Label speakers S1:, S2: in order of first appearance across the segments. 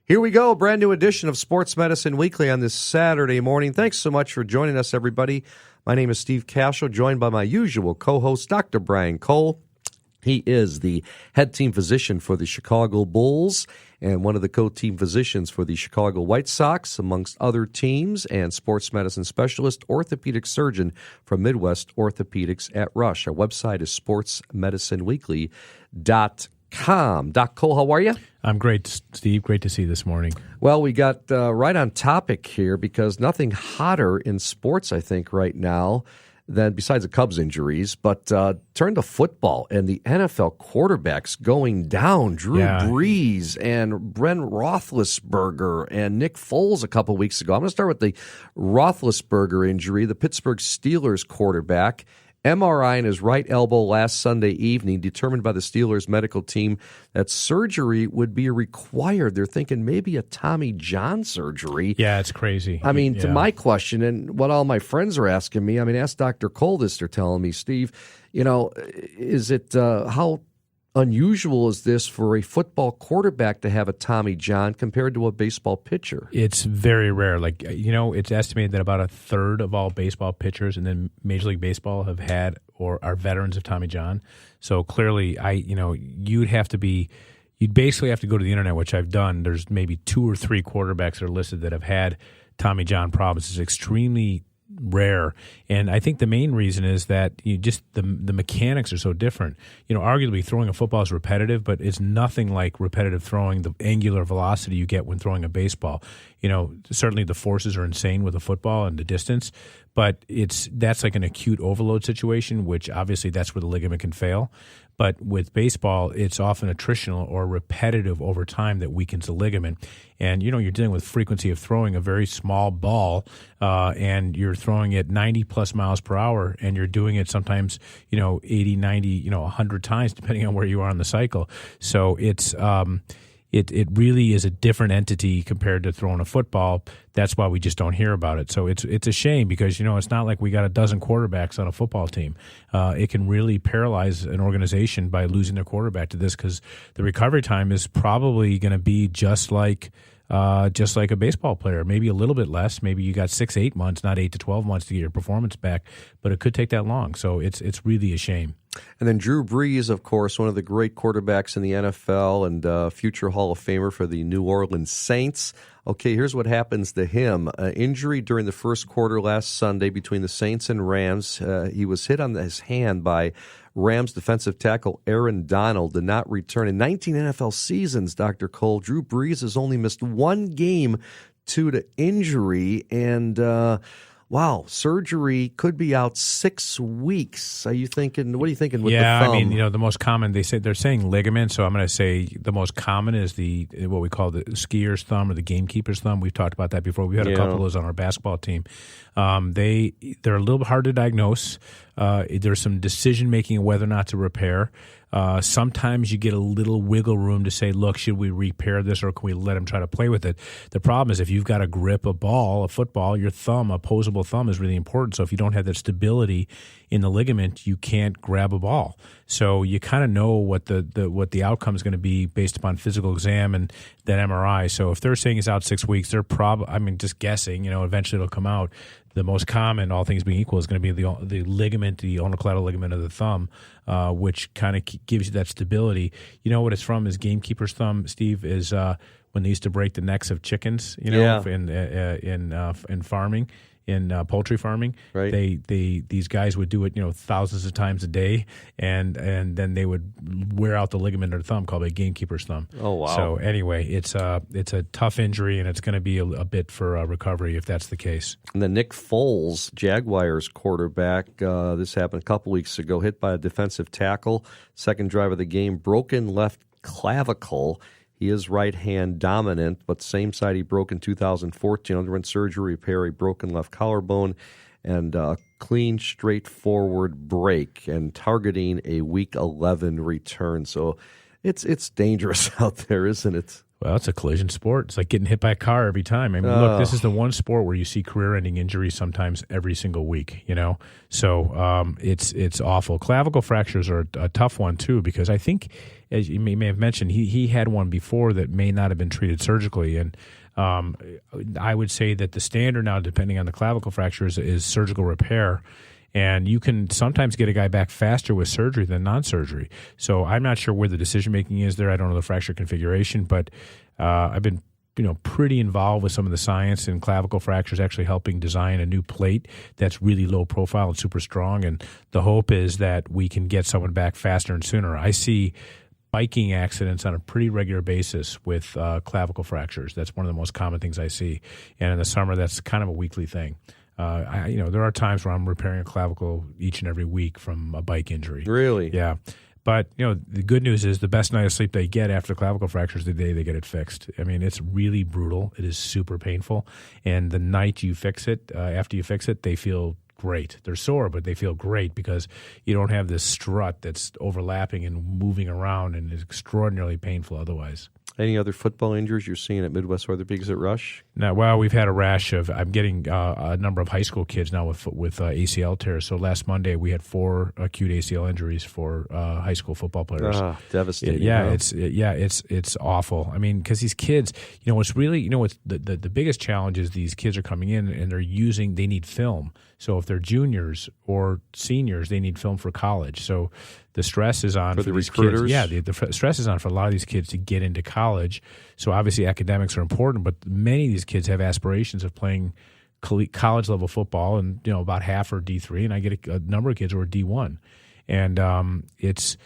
S1: Here we go, brand new edition of Sports Medicine Weekly on this Saturday morning. Thanks so much for joining us, everybody. My name is Steve Cashel, joined by my usual co-host, Dr. Brian Cole. He is the head team physician for the Chicago Bulls and one of the co-team physicians for the Chicago White Sox, amongst other teams, and sports medicine specialist, orthopedic surgeon from Midwest Orthopedics at Rush. Our website is sportsmedicineweekly.com. Doc Cole, how are you?
S2: I'm great, Steve. Great to see you this morning.
S1: Well, we got right on topic here because nothing hotter in sports, I think, right now than, besides the Cubs injuries, but turn to football and the NFL quarterbacks going down. Drew Brees and Brent Roethlisberger and Nick Foles a couple weeks ago. I'm going to start with the Roethlisberger injury, the Pittsburgh Steelers quarterback. MRI in his right elbow last Sunday evening, determined by the Steelers medical team that surgery would be required. They're thinking maybe a Tommy John surgery.
S2: Yeah, it's crazy.
S1: I mean, to my question, and what all my friends are asking me, I mean, ask Dr. Cole this, they're telling me, Steve, you know, is it how unusual is this for a football quarterback to have a Tommy John compared to a baseball pitcher?
S2: It's very rare. Like, you know, it's estimated that about a third of all baseball pitchers and then Major League Baseball have had or are veterans of Tommy John. So clearly, you'd basically have to go to the internet, which I've done. There's maybe 2 or 3 quarterbacks that are listed that have had Tommy John problems. It's extremely rare, and I think the main reason is that the mechanics are so different. You know, arguably throwing a football is repetitive, but it's nothing like repetitive throwing, the angular velocity you get when throwing a baseball. You know, certainly the forces are insane with a football and the distance, but that's like an acute overload situation, which obviously that's where the ligament can fail. But with baseball, it's often attritional or repetitive over time that weakens the ligament. And, you know, you're dealing with frequency of throwing a very small ball, and you're throwing it 90-plus miles per hour, and you're doing it sometimes, 80, 90, 100 times, depending on where you are in the cycle. So it's it really is a different entity compared to throwing a football. That's why we just don't hear about it. So it's a shame because, it's not like we got a dozen quarterbacks on a football team. It can really paralyze an organization by losing their quarterback to this because the recovery time is probably going to be just like a baseball player, maybe a little bit less. Maybe you got 6-8 months, not 8 to 12 months to get your performance back, but it could take that long. So it's really a shame.
S1: And then Drew Brees, of course, one of the great quarterbacks in the NFL and future Hall of Famer for the New Orleans Saints. Okay, here's what happens to him. Injury during the first quarter last Sunday between the Saints and Rams. He was hit on his hand by Rams defensive tackle Aaron Donald, did not return. In 19 NFL seasons, Dr. Cole, Drew Brees has only missed one game due to injury, and surgery could be out 6 weeks. What are you thinking with the thumb?
S2: Yeah, I mean, the most common, they're saying ligament, so I'm going to say the most common is what we call the skier's thumb or the gamekeeper's thumb. We've talked about that before. We've had a couple of those on our basketball team. They're a little bit hard to diagnose. There's some decision-making of whether or not to repair. Sometimes you get a little wiggle room to say, look, should we repair this or can we let him try to play with it? The problem is if you've got to grip a football, your thumb, opposable thumb is really important. So if you don't have that stability in the ligament, you can't grab a ball. So you kind of know what the outcome is going to be based upon physical exam and that MRI. So if they're saying it's out 6 weeks, they're just guessing, eventually it'll come out. The most common, all things being equal, is going to be the ligament, the ulnocollateral ligament of the thumb, which kind of gives you that stability. You know what it's from is gamekeeper's thumb, Steve, is when they used to break the necks of chickens, in farming. In poultry farming,
S1: right.
S2: These guys would do it, thousands of times a day, and then they would wear out the ligament of the thumb, called a gamekeeper's thumb.
S1: Oh wow!
S2: So anyway, it's a tough injury, and it's going to be a bit for recovery if that's the case.
S1: And then Nick Foles, Jaguars quarterback, this happened a couple weeks ago, hit by a defensive tackle, second drive of the game, broken left clavicle. He is right-hand dominant, but same side he broke in 2014. Underwent surgery, repair a broken left collarbone, and a clean, straightforward break, and targeting a Week 11 return. So it's dangerous out there, isn't it?
S2: Well, it's a collision sport. It's like getting hit by a car every time. I mean, look, this is the one sport where you see career-ending injuries sometimes every single week, So it's awful. Clavicle fractures are a tough one, too, because I think, as you may have mentioned, he had one before that may not have been treated surgically. And I would say that the standard now, depending on the clavicle fractures, is surgical repair. And you can sometimes get a guy back faster with surgery than non-surgery. So I'm not sure where the decision-making is there. I don't know the fracture configuration, but I've been pretty involved with some of the science in clavicle fractures, actually helping design a new plate that's really low profile and super strong. And the hope is that we can get someone back faster and sooner. I see biking accidents on a pretty regular basis with clavicle fractures. That's one of the most common things I see. And in the summer, that's kind of a weekly thing. There are times where I'm repairing a clavicle each and every week from a bike injury.
S1: Really?
S2: Yeah. But, the good news is the best night of sleep they get after the clavicle fracture is the day they get it fixed. I mean, it's really brutal. It is super painful. And the night you fix it, after you fix it, they feel great. They're sore, but they feel great because you don't have this strut that's overlapping and moving around and is extraordinarily painful otherwise.
S1: Any other football injuries you're seeing at Midwest Orthopedics at Rush?
S2: No, well, we've had a rash of. I'm getting a number of high school kids now with ACL tears. So last Monday we had 4 acute ACL injuries for high school football players.
S1: Devastating.
S2: It's awful. I mean, because these kids, what's really, what's the biggest challenge is these kids are coming in and they need film. So if they're juniors or seniors, they need film for college. So the stress is on
S1: for
S2: the
S1: these recruiters.
S2: Kids. Yeah, the stress is on for a lot of these kids to get into college. So obviously academics are important, but many of these kids have aspirations of playing college level football, and about half are D3, and I get a number of kids who are D1, and it's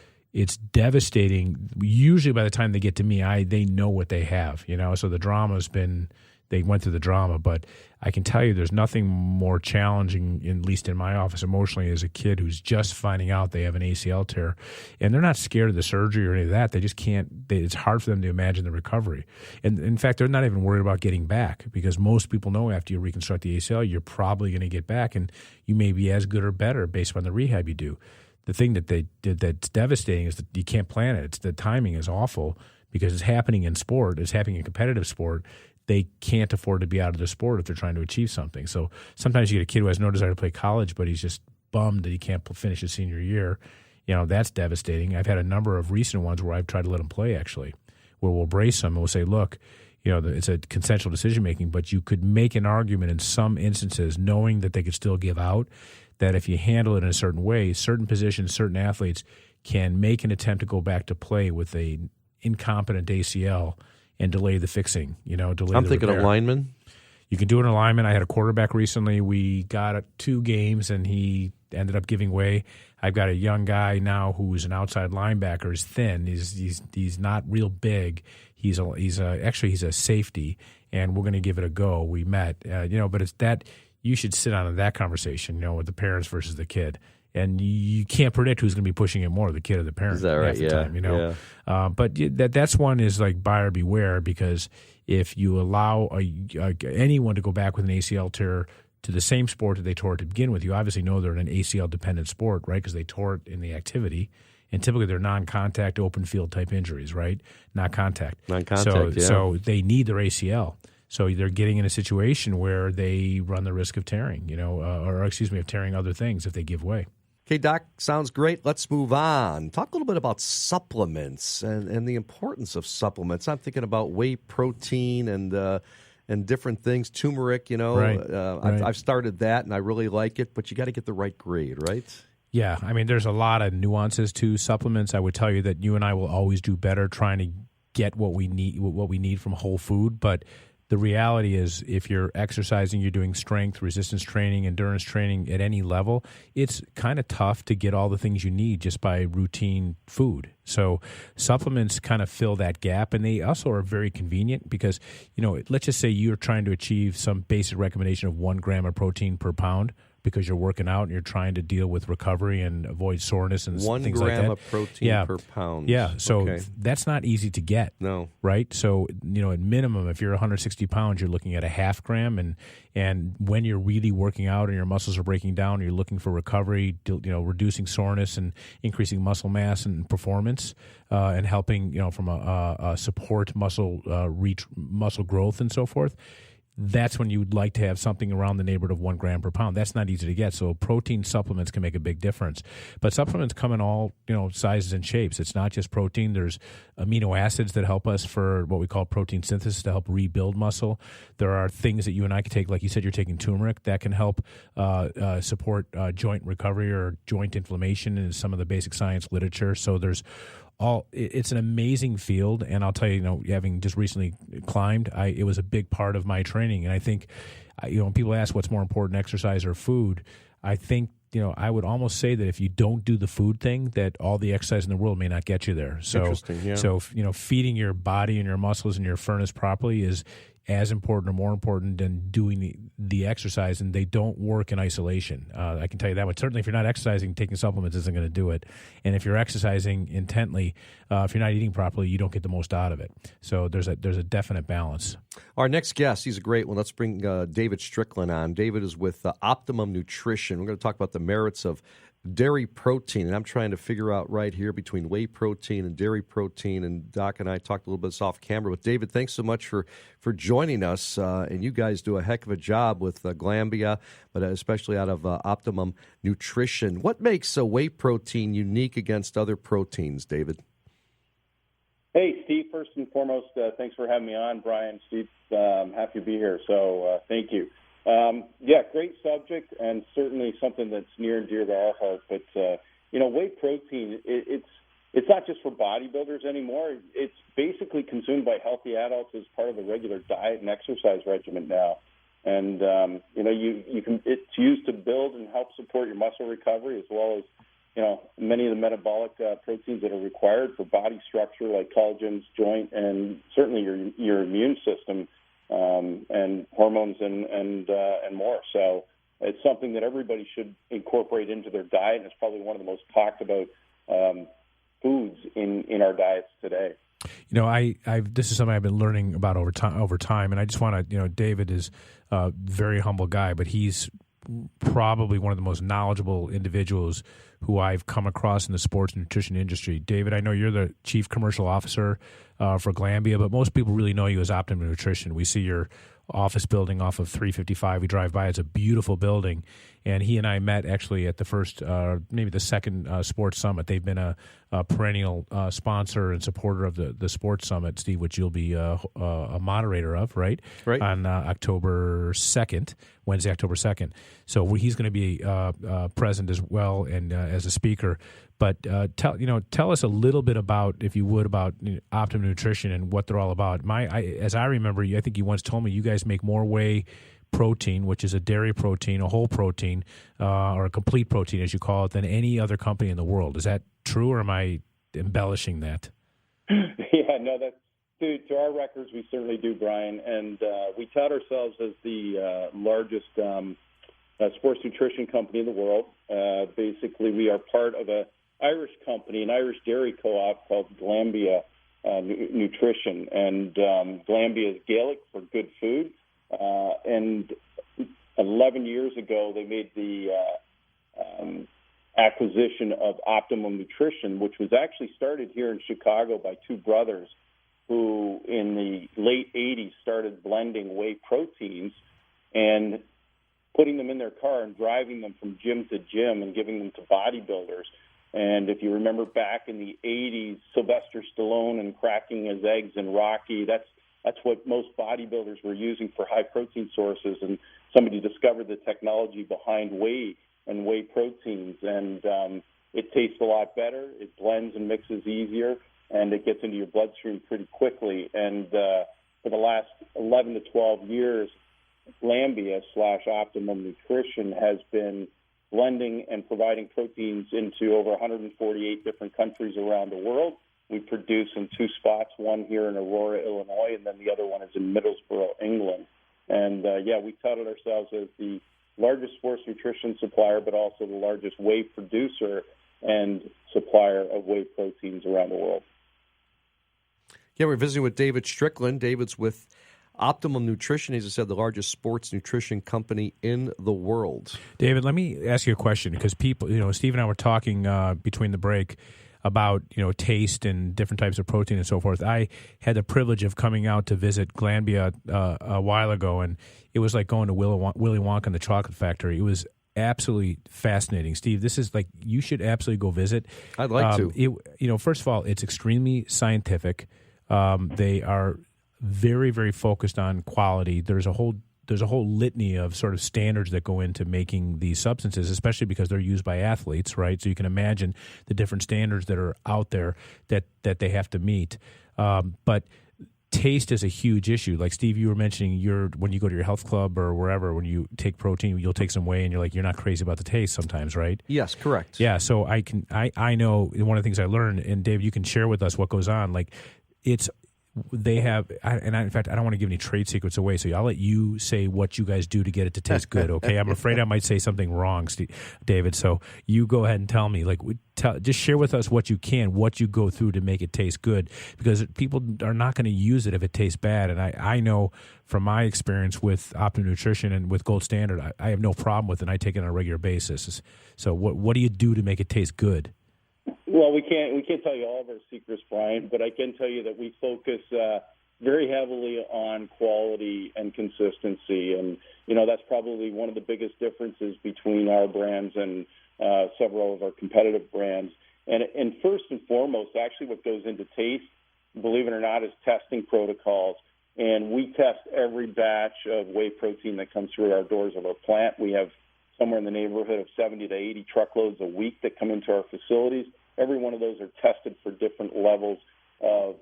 S2: devastating. Usually by the time they get to me, they know what they have. So the drama's been. They went through the drama, but I can tell you there's nothing more challenging, at least in my office emotionally, as a kid who's just finding out they have an ACL tear. And they're not scared of the surgery or any of that. They just can't. It's hard for them to imagine the recovery. And in fact, they're not even worried about getting back because most people know after you reconstruct the ACL, you're probably going to get back and you may be as good or better based on the rehab you do. The thing that they did that's devastating is that you can't plan it. The timing is awful because it's happening in sport. It's happening in competitive sport. They can't afford to be out of the sport if they're trying to achieve something. So sometimes you get a kid who has no desire to play college, but he's just bummed that he can't finish his senior year. That's devastating. I've had a number of recent ones where I've tried to let him play, actually, where we'll brace them and we'll say, look, it's a consensual decision-making, but you could make an argument in some instances, knowing that they could still give out, that if you handle it in a certain way, certain positions, certain athletes can make an attempt to go back to play with a incompetent ACL and delay the fixing,
S1: I'm thinking of linemen.
S2: You can do an alignment. I had a quarterback recently. We got 2 games, and he ended up giving way. I've got a young guy now who's an outside linebacker. He's thin. He's not real big. He's a safety, and we're going to give it a go. We met, but it's that you should sit on that conversation, with the parents versus the kid. And you can't predict who's going to be pushing it more, the kid or the parent.
S1: Is that right?
S2: Yeah. But that's one is like buyer beware, because if you allow anyone to go back with an ACL tear to the same sport that they tore it to begin with, you obviously know they're in an ACL-dependent sport, right, because they tore it in the activity. And typically they're non-contact, open field type injuries, right? Not contact.
S1: Non-contact,
S2: So they need their ACL. So they're getting in a situation where they run the risk of tearing, of tearing other things if they give way.
S1: Okay, Doc, sounds great. Let's move on. Talk a little bit about supplements and the importance of supplements. I'm thinking about whey protein and different things, turmeric,
S2: Right.
S1: I've started that, and I really like it, but you got to get the right grade, right?
S2: Yeah, I mean, there's a lot of nuances to supplements. I would tell you that you and I will always do better trying to get what we need from whole food, but the reality is if you're exercising, you're doing strength, resistance training, endurance training at any level, it's kind of tough to get all the things you need just by routine food. So supplements kind of fill that gap, and they also are very convenient because, let's just say you're trying to achieve some basic recommendation of 1 gram of protein per pound because you're working out and you're trying to deal with recovery and avoid soreness and things like that.
S1: 1 gram of protein per pound.
S2: Yeah, so that's not easy to get.
S1: No.
S2: Right? So, at minimum, if you're 160 pounds, you're looking at a half gram. And when you're really working out and your muscles are breaking down, you're looking for recovery, reducing soreness and increasing muscle mass and performance, and helping, from a support muscle muscle growth and so forth. That's when you'd like to have something around the neighborhood of 1 gram per pound. That's not easy to get. So protein supplements can make a big difference. But supplements come in all, sizes and shapes. It's not just protein. There's amino acids that help us for what we call protein synthesis to help rebuild muscle. There are things that you and I can take, like you said, you're taking turmeric, that can help support joint recovery or joint inflammation in some of the basic science literature. So it's an amazing field, and I'll tell you, having just recently climbed, it was a big part of my training. And I think, when people ask what's more important, exercise or food, I think, I would almost say that if you don't do the food thing, that all the exercise in the world may not get you there. So,
S1: interesting, yeah.
S2: So feeding your body and your muscles and your furnace properly is as important or more important than doing the exercise, and they don't work in isolation. I can tell you that one. Certainly, if you're not exercising, taking supplements isn't going to do it. And if you're exercising intently, if you're not eating properly, you don't get the most out of it. So there's a definite balance.
S1: Our next guest, he's a great one. Let's bring David Strickland on. David is with Optimum Nutrition. We're going to talk about the merits of dairy protein, and I'm trying to figure out right here between whey protein and dairy protein, and Doc and I talked a little bit off camera. But David, thanks so much for joining us, and you guys do a heck of a job with Glanbia, but especially out of Optimum Nutrition. What makes whey protein unique against other proteins, David?
S3: Hey, Steve, first and foremost, thanks for having me on. Brian, Steve, happy to be here, so thank you. Great subject, and certainly something that's near and dear to our heart. But whey protein, it's not just for bodybuilders anymore. It's basically consumed by healthy adults as part of a regular diet and exercise regimen now. And it's used to build and help support your muscle recovery, as well as many of the metabolic proteins that are required for body structure, like collagens, joint, and certainly your immune system. And hormones and more. So it's something that everybody should incorporate into their diet, and it's probably one of the most talked about foods in our diets today.
S2: This is something I've been learning about over time, and I just want to, David is a very humble guy, but he's probably one of the most knowledgeable individuals who I've come across in the sports nutrition industry. David, I know you're the chief commercial officer for Glanbia, but most people really know you as Optimum Nutrition. We see your office building off of 355. We drive by. It's a beautiful building. And he and I met actually at the first, maybe the second sports summit. They've been a perennial sponsor and supporter of the sports summit, Steve, which you'll be a moderator of, right?
S1: Right.
S2: On October 2nd, Wednesday, October 2nd. So he's going to be present as well and as a speaker. But tell us a little bit about, if you would, about Optimum Nutrition and what they're all about. As I remember, I think you once told me you guys make more whey protein, which is a dairy protein, a whole protein, or a complete protein, as you call it, than any other company in the world. Is that true, or am I embellishing that?
S3: Yeah, no, that's to our records. We certainly do, Brian, and we tout ourselves as the largest sports nutrition company in the world. Basically, we are part of an Irish company, an Irish dairy co-op called Glanbia Nutrition, and Glanbia is Gaelic for good food. And 11 years ago, they made the acquisition of Optimum Nutrition, which was actually started here in Chicago by two brothers who, in the late 80s, started blending whey proteins and putting them in their car and driving them from gym to gym and giving them to bodybuilders. And if you remember back in the 80s, Sylvester Stallone and cracking his eggs in Rocky, that's what most bodybuilders were using for high-protein sources. And somebody discovered the technology behind whey and whey proteins. And it tastes a lot better. It blends and mixes easier, and it gets into your bloodstream pretty quickly. And for the last 11 to 12 years, Glanbia/Optimum Nutrition has been blending and providing proteins into over 148 different countries around the world. We produce in two spots, one here in Aurora, Illinois, and then the other one is in Middlesbrough, England. And, we touted ourselves as the largest sports nutrition supplier, but also the largest whey producer and supplier of whey proteins around the world.
S1: Yeah, we're visiting with David Strickland. David's with Optimum Nutrition, as I said, the largest sports nutrition company in the world.
S2: David, let me ask you a question, because people, Steve and I were talking between the break about, taste and different types of protein and so forth. I had the privilege of coming out to visit Glanbia a while ago, and it was like going to Willy Wonka and the Chocolate Factory. It was absolutely fascinating. Steve, this is you should absolutely go visit.
S1: I'd like to.
S2: First of all, it's extremely scientific. They are very, very focused on quality. There's a whole litany of sort of standards that go into making these substances, especially because they're used by athletes, right? So you can imagine the different standards that are out there that they have to meet. But taste is a huge issue. Like, Steve, you were mentioning when you go to your health club or wherever, when you take protein, you'll take some whey, and you're not crazy about the taste sometimes, right?
S1: Yes, correct.
S2: Yeah, so I know one of the things I learned, and Dave, you can share with us what goes on. Like, they have, in fact, I don't want to give any trade secrets away, so I'll let you say what you guys do to get it to taste good, okay? I'm afraid I might say something wrong, David, so you go ahead and tell me. Just share with us what you go through to make it taste good, because people are not going to use it if it tastes bad. And I know from my experience with Optimum Nutrition and with Gold Standard, I have no problem with it, and I take it on a regular basis. So what do you do to make it taste good?
S3: Well, we can't tell you all of our secrets, Brian, but I can tell you that we focus very heavily on quality and consistency, and that's probably one of the biggest differences between our brands and several of our competitive brands. And first and foremost, actually, what goes into taste, believe it or not, is testing protocols. And we test every batch of whey protein that comes through our doors of our plant. We have somewhere in the neighborhood of 70 to 80 truckloads a week that come into our facilities. Every one of those are tested for different levels of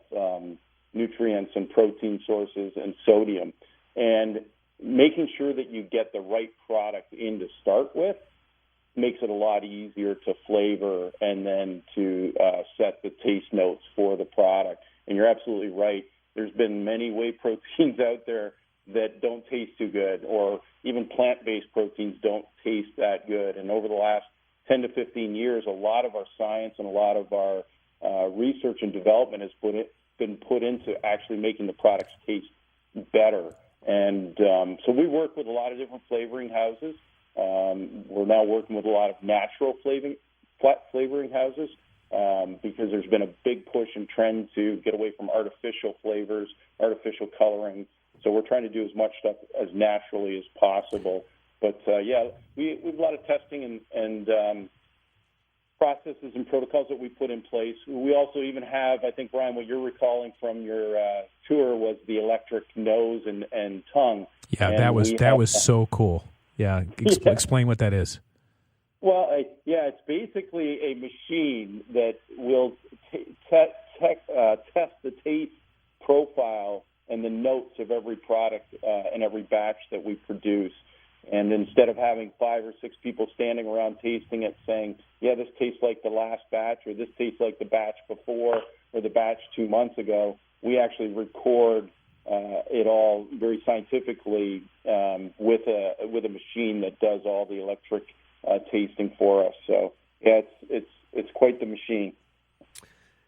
S3: nutrients and protein sources and sodium. And making sure that you get the right product in to start with makes it a lot easier to flavor and then to set the taste notes for the product. And you're absolutely right. There's been many whey proteins out there that don't taste too good, or even plant-based proteins don't taste that good. And over the last 10 to 15 years, a lot of our science and a lot of our research and development has been put into actually making the products taste better. And so we work with a lot of different flavoring houses. We're now working with a lot of natural flavoring houses because there's been a big push and trend to get away from artificial flavors, artificial coloring. So we're trying to do as much stuff as naturally as possible. But, we have a lot of testing and processes and protocols that we put in place. We also even have, I think, Brian, what you're recalling from your tour was the electric nose and tongue.
S2: Yeah, and that was so cool. Yeah, explain what that is.
S3: Well, it's basically a machine that will test the taste profile and the notes of every product and every batch that we produce. And instead of having 5 or 6 people standing around tasting it saying, yeah, this tastes like the last batch, or this tastes like the batch before, or the batch 2 months ago, we actually record it all very scientifically with a machine that does all the electric tasting for us. So, yeah, it's quite the machine.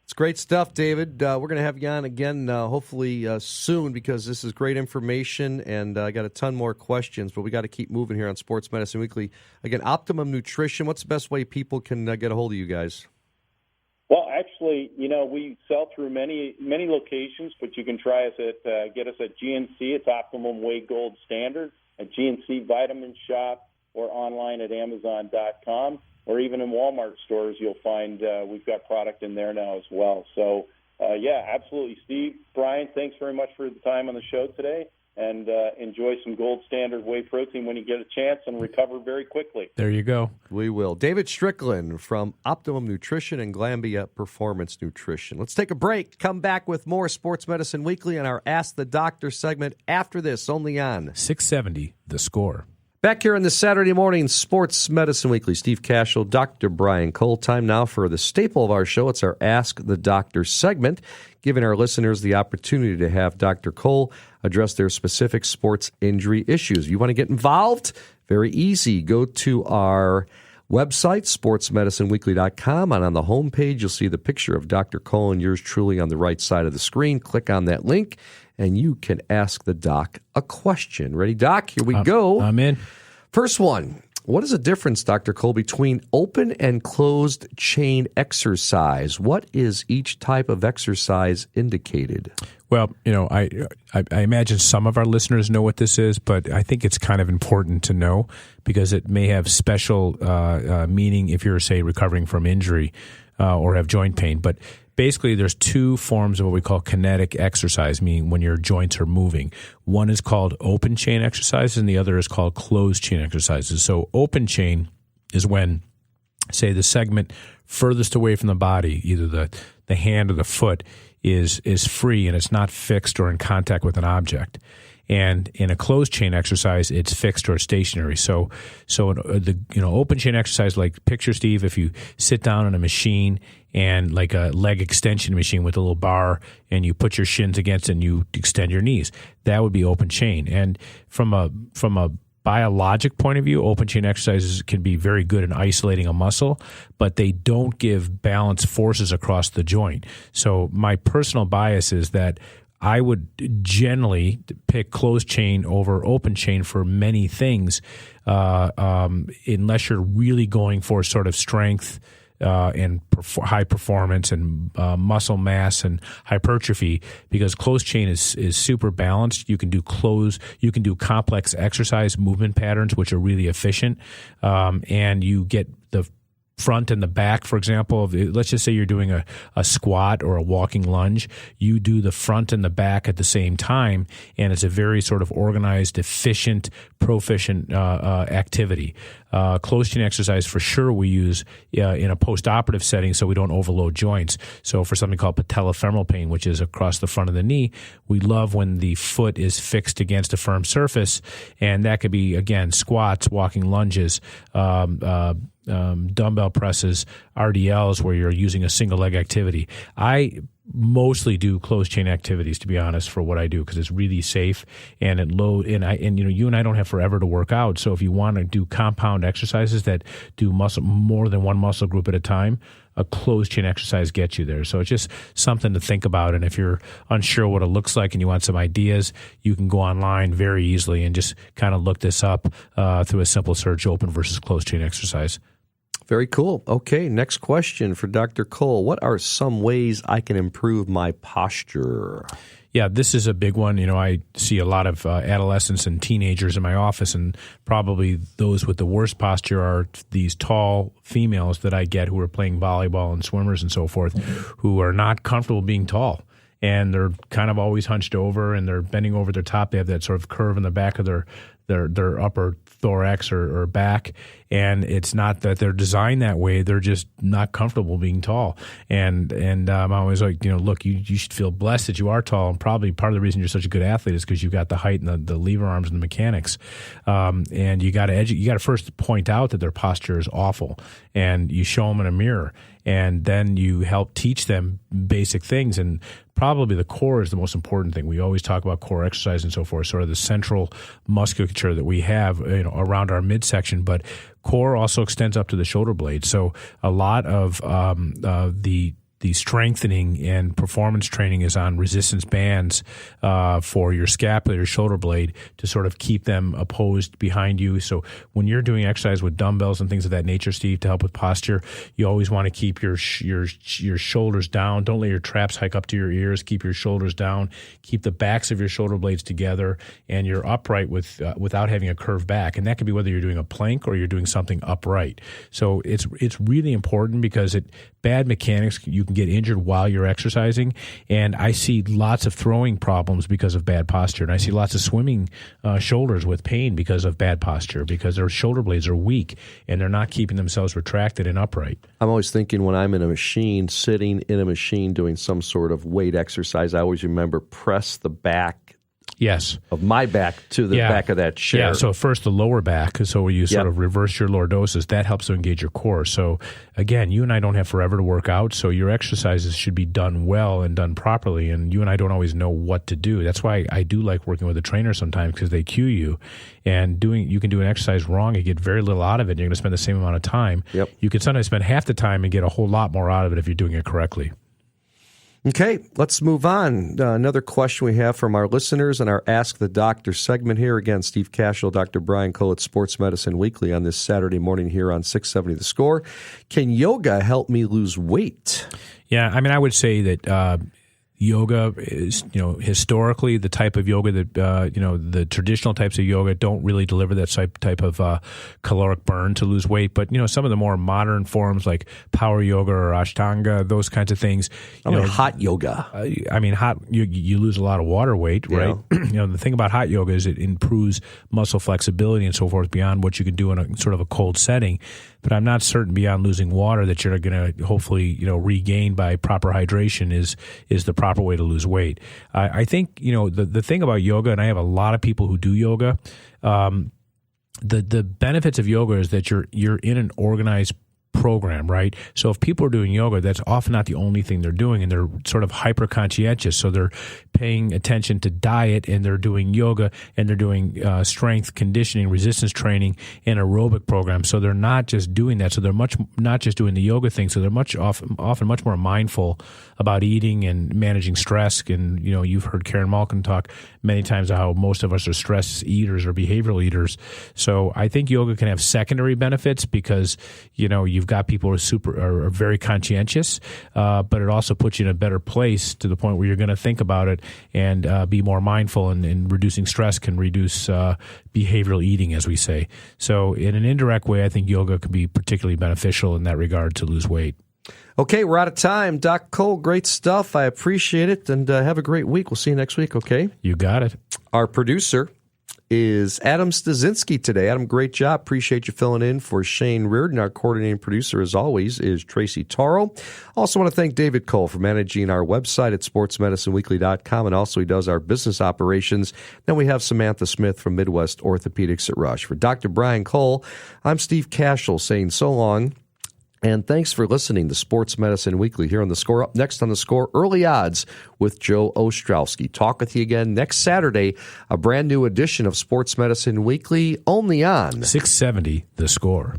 S1: It's great stuff, David. We're going to have you on again hopefully soon, because this is great information, and I got a ton more questions, but we got to keep moving here on Sports Medicine Weekly. Again, Optimum Nutrition, what's the best way people can get a hold of you guys?
S3: Well, actually, we sell through many locations, but you can try us get us at GNC. It's Optimum Whey Gold Standard, at GNC Vitamin Shop, or online at Amazon.com. Or even in Walmart stores, you'll find we've got product in there now as well. So, absolutely. Steve, Brian, thanks very much for the time on the show today, and enjoy some Gold Standard whey protein when you get a chance, and recover very quickly.
S2: There you go.
S1: We will. David Strickland from Optimum Nutrition and Glanbia Performance Nutrition. Let's take a break. Come back with more Sports Medicine Weekly on our Ask the Doctor segment after this, only on
S2: 670 The Score.
S1: Back here on the Saturday morning Sports Medicine Weekly, Steve Cashel, Dr. Brian Cole. Time now for the staple of our show. It's our Ask the Doctor segment, giving our listeners the opportunity to have Dr. Cole address their specific sports injury issues. You want to get involved? Very easy. Go to our website, sportsmedicineweekly.com, and on the homepage, you'll see the picture of Dr. Cole and yours truly on the right side of the screen. Click on that link, and you can ask the doc a question. Ready, Doc? Here we go.
S2: I'm in.
S1: First one. What is the difference, Dr. Cole, between open and closed chain exercise? What is each type of exercise indicated?
S2: Well, I imagine some of our listeners know what this is, but I think it's kind of important to know because it may have special meaning if you're, say, recovering from injury or have joint pain. But basically, there's two forms of what we call kinetic exercise, meaning when your joints are moving. One is called open chain exercises, and the other is called closed chain exercises. So open chain is when, say, the segment furthest away from the body, either the hand or the foot, is free and it's not fixed or in contact with an object. And in a closed chain exercise, it's fixed or stationary. So the open chain exercise, like picture, Steve, if you sit down on a machine and like a leg extension machine with a little bar, and you put your shins against it and you extend your knees, that would be open chain. And from a biologic point of view, open chain exercises can be very good in isolating a muscle, but they don't give balanced forces across the joint. So my personal bias is that I would generally pick closed chain over open chain for many things, unless you're really going for sort of strength and high performance and muscle mass and hypertrophy, because closed chain is super balanced. You can do complex exercise movement patterns, which are really efficient, and you get the front and the back, for example. Let's just say you're doing a squat or a walking lunge. You do the front and the back at the same time, and it's a very sort of organized, efficient, proficient activity. Closed chain exercise, for sure, we use in a post-operative setting so we don't overload joints. So for something called patellofemoral pain, which is across the front of the knee, we love when the foot is fixed against a firm surface, and that could be, again, squats, walking lunges, dumbbell presses, RDLs, where you're using a single leg activity. I mostly do closed chain activities, to be honest, for what I do, because it's really safe and you and I don't have forever to work out. So if you want to do compound exercises that do more than one muscle group at a time, a closed chain exercise gets you there. So it's just something to think about. And if you're unsure what it looks like and you want some ideas, you can go online very easily and just kind of look this up through a simple search, open versus closed chain exercise.
S1: Very cool. Okay, next question for Dr. Cole. What are some ways I can improve my posture?
S2: Yeah, this is a big one. I see a lot of adolescents and teenagers in my office, and probably those with the worst posture are these tall females that I get who are playing volleyball and swimmers and so forth, who are not comfortable being tall. And they're kind of always hunched over, and they're bending over their top. They have that sort of curve in the back of their upper thorax or back, and it's not that they're designed that way. They're just not comfortable being tall. And I'm always like, look, you should feel blessed that you are tall, and probably part of the reason you're such a good athlete is because you've got the height and the lever arms and the mechanics. And you got to first point out that their posture is awful, and you show them in a mirror, and then you help teach them basic things. And probably the core is the most important thing. We always talk about core exercise and so forth, sort of the central musculature that we have around our midsection, but core also extends up to the shoulder blade. So a lot of the strengthening and performance training is on resistance bands for your scapula, your shoulder blade, to sort of keep them opposed behind you. So when you're doing exercise with dumbbells and things of that nature, Steve, to help with posture, you always want to keep your shoulders down. Don't let your traps hike up to your ears. Keep your shoulders down. Keep the backs of your shoulder blades together, and you're upright without having a curved back. And that could be whether you're doing a plank or you're doing something upright. So it's really important, because bad mechanics, you can get injured while you're exercising. And I see lots of throwing problems because of bad posture. And I see lots of swimming shoulders with pain because of bad posture, because their shoulder blades are weak and they're not keeping themselves retracted and upright.
S1: I'm always thinking when I'm in a machine, sitting in a machine doing some sort of weight exercise, I always remember press the back
S2: Yes.
S1: Of my back to the back of that chair.
S2: Yeah, so first the lower back, so where you sort of reverse your lordosis, that helps to engage your core. So again, you and I don't have forever to work out, so your exercises should be done well and done properly, and you and I don't always know what to do. That's why I do like working with a trainer sometimes, because they cue you, and you can do an exercise wrong and get very little out of it, and you're going to spend the same amount of time.
S1: Yep.
S2: You can sometimes spend half the time and get a whole lot more out of it if you're doing it correctly.
S1: Okay, let's move on. Another question we have from our listeners in our Ask the Doctor segment here. Again, Steve Cashel, Dr. Brian Cole at Sports Medicine Weekly on this Saturday morning here on 670 The Score. Can yoga help me lose weight?
S2: Yeah, I mean, I would say that yoga is, historically the type of yoga that, the traditional types of yoga don't really deliver that type of caloric burn to lose weight. But, some of the more modern forms like power yoga or Ashtanga, those kinds of things.
S1: Hot yoga.
S2: You lose a lot of water weight, right? The thing about hot yoga is it improves muscle flexibility and so forth beyond what you can do in a sort of a cold setting. But I'm not certain beyond losing water that you're going to hopefully, regain by proper hydration is the proper way to lose weight. I think, the thing about yoga, and I have a lot of people who do yoga, the benefits of yoga is that you're in an organized program, right? So if people are doing yoga, that's often not the only thing they're doing, and they're sort of hyper conscientious. So they're paying attention to diet, and they're doing yoga, and they're doing strength conditioning, resistance training, and aerobic programs. So they're not just doing that. So they're not just doing the yoga thing. So they're often much more mindful about eating and managing stress. And you've heard Karen Malkin talk many times about how most of us are stress eaters or behavioral eaters. So I think yoga can have secondary benefits because you've got people who are very conscientious, but it also puts you in a better place to the point where you're going to think about it and be more mindful, and reducing stress can reduce behavioral eating, as we say. So in an indirect way, I think yoga can be particularly beneficial in that regard to lose weight.
S1: Okay, we're out of time. Doc Cole, great stuff. I appreciate it, and have a great week. We'll see you next week, okay?
S2: You got it.
S1: Our producer is Adam Stasinski today. Adam, great job. Appreciate you filling in for Shane Reardon. Our coordinating producer, as always, is Tracy Taro. Also want to thank David Cole for managing our website at sportsmedicineweekly.com, and also he does our business operations. Then we have Samantha Smith from Midwest Orthopedics at Rush. For Dr. Brian Cole, I'm Steve Cashel saying so long. And thanks for listening to Sports Medicine Weekly here on The Score. Up next on The Score, Early Odds with Joe Ostrowski. Talk with you again next Saturday, a brand new edition of Sports Medicine Weekly, only on
S2: 670 The Score.